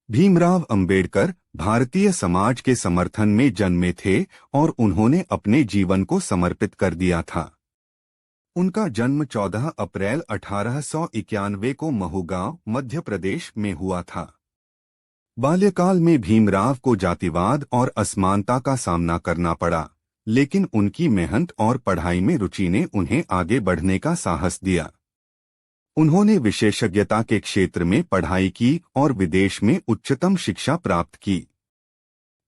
भीमराव अंबेडकर भारतीय समाज के समर्थन में जन्मे थे और उन्होंने अपने जीवन को समर्पित कर दिया था। उनका जन्म 14 अप्रैल 1891 को महू गांव, मध्य प्रदेश में हुआ था। बाल्यकाल में भीमराव को जातिवाद और असमानता का सामना करना पड़ा, लेकिन उनकी मेहनत और पढ़ाई में रुचि ने उन्हें आगे बढ़ने का साहस दिया। उन्होंने विशेषज्ञता के क्षेत्र में पढ़ाई की और विदेश में उच्चतम शिक्षा प्राप्त की।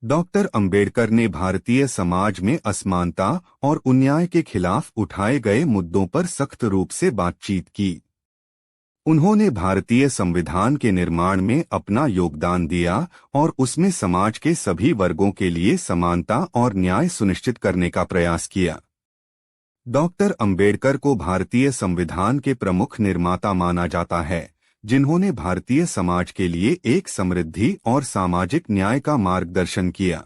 डॉक्टर अंबेडकर ने भारतीय समाज में असमानता और अन्याय के खिलाफ उठाए गए मुद्दों पर सख्त रूप से बातचीत की। उन्होंने भारतीय संविधान के निर्माण में अपना योगदान दिया और उसमें समाज के सभी वर्गों के लिए समानता और न्याय सुनिश्चित करने का प्रयास किया। डॉक्टर अंबेडकर को भारतीय संविधान के प्रमुख निर्माता माना जाता है, जिन्होंने भारतीय समाज के लिए एक समृद्धि और सामाजिक न्याय का मार्गदर्शन किया।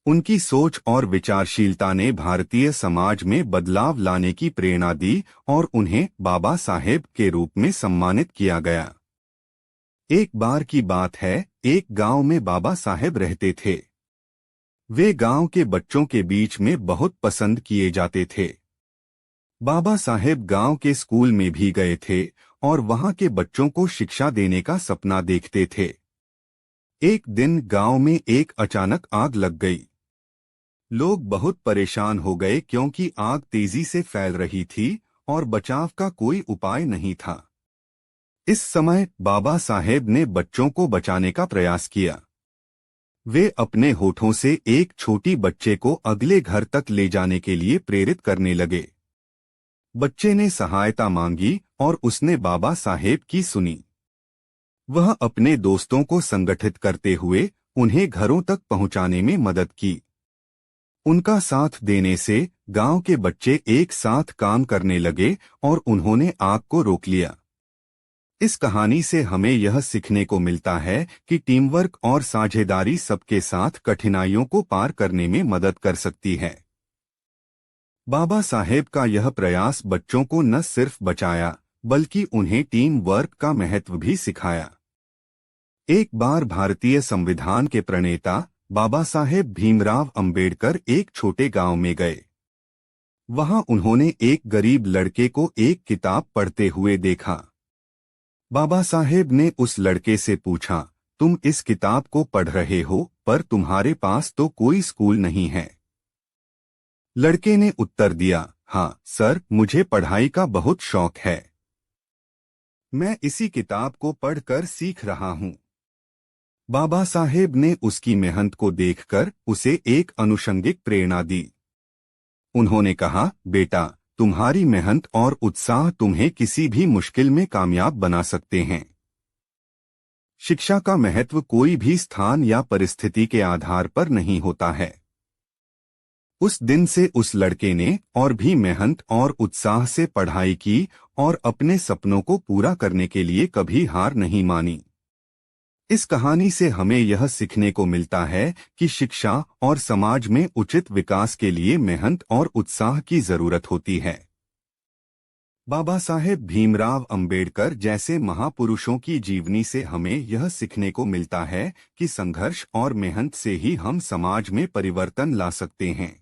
उनकी सोच और विचारशीलता ने भारतीय समाज में बदलाव लाने की प्रेरणा दी और उन्हें बाबा साहेब के रूप में सम्मानित किया गया। एक बार की बात है, एक गांव में बाबा साहेब रहते थे। वे गांव के बच्चों के बीच में बहुत पसंद किए जाते थे। बाबा साहेब गांव के स्कूल में भी गए थे और वहां के बच्चों को शिक्षा देने का सपना देखते थे। एक दिन गांव में एक अचानक आग लग गई। लोग बहुत परेशान हो गए क्योंकि आग तेजी से फैल रही थी और बचाव का कोई उपाय नहीं था। इस समय बाबा साहेब ने बच्चों को बचाने का प्रयास किया। वे अपने होठों से एक छोटी बच्चे को अगले घर तक ले जाने के लिए प्रेरित करने लगे। बच्चे ने सहायता मांगी और उसने बाबा साहेब की सुनी। वह अपने दोस्तों को संगठित करते हुए उन्हें घरों तक पहुंचाने में मदद की। उनका साथ देने से गांव के बच्चे एक साथ काम करने लगे और उन्होंने आग को रोक लिया। इस कहानी से हमें यह सीखने को मिलता है कि टीम वर्क और साझेदारी सबके साथ कठिनाइयों को पार करने में मदद कर सकती है। बाबा साहेब का यह प्रयास बच्चों को न सिर्फ बचाया, बल्कि उन्हें टीम वर्क का महत्व भी सिखाया। एक बार भारतीय संविधान के प्रणेता बाबा साहेब भीमराव अंबेडकर एक छोटे गांव में गए। वहां उन्होंने एक गरीब लड़के को एक किताब पढ़ते हुए देखा। बाबा साहेब ने उस लड़के से पूछा, तुम इस किताब को पढ़ रहे हो, पर तुम्हारे पास तो कोई स्कूल नहीं है। लड़के ने उत्तर दिया, हाँ सर, मुझे पढ़ाई का बहुत शौक है। मैं इसी किताब को पढ़कर सीख रहा हूँ। बाबा साहेब ने उसकी मेहनत को देखकर उसे एक अनुषंगिक प्रेरणा दी। उन्होंने कहा, बेटा, तुम्हारी मेहनत और उत्साह तुम्हें किसी भी मुश्किल में कामयाब बना सकते हैं। शिक्षा का महत्व कोई भी स्थान या परिस्थिति के आधार पर नहीं होता है। उस दिन से उस लड़के ने और भी मेहनत और उत्साह से पढ़ाई की और अपने सपनों को पूरा करने के लिए कभी हार नहीं मानी। इस कहानी से हमें यह सीखने को मिलता है कि शिक्षा और समाज में उचित विकास के लिए मेहनत और उत्साह की जरूरत होती है। बाबा साहेब भीमराव अंबेडकर जैसे महापुरुषों की जीवनी से हमें यह सीखने को मिलता है कि संघर्ष और मेहनत से ही हम समाज में परिवर्तन ला सकते हैं।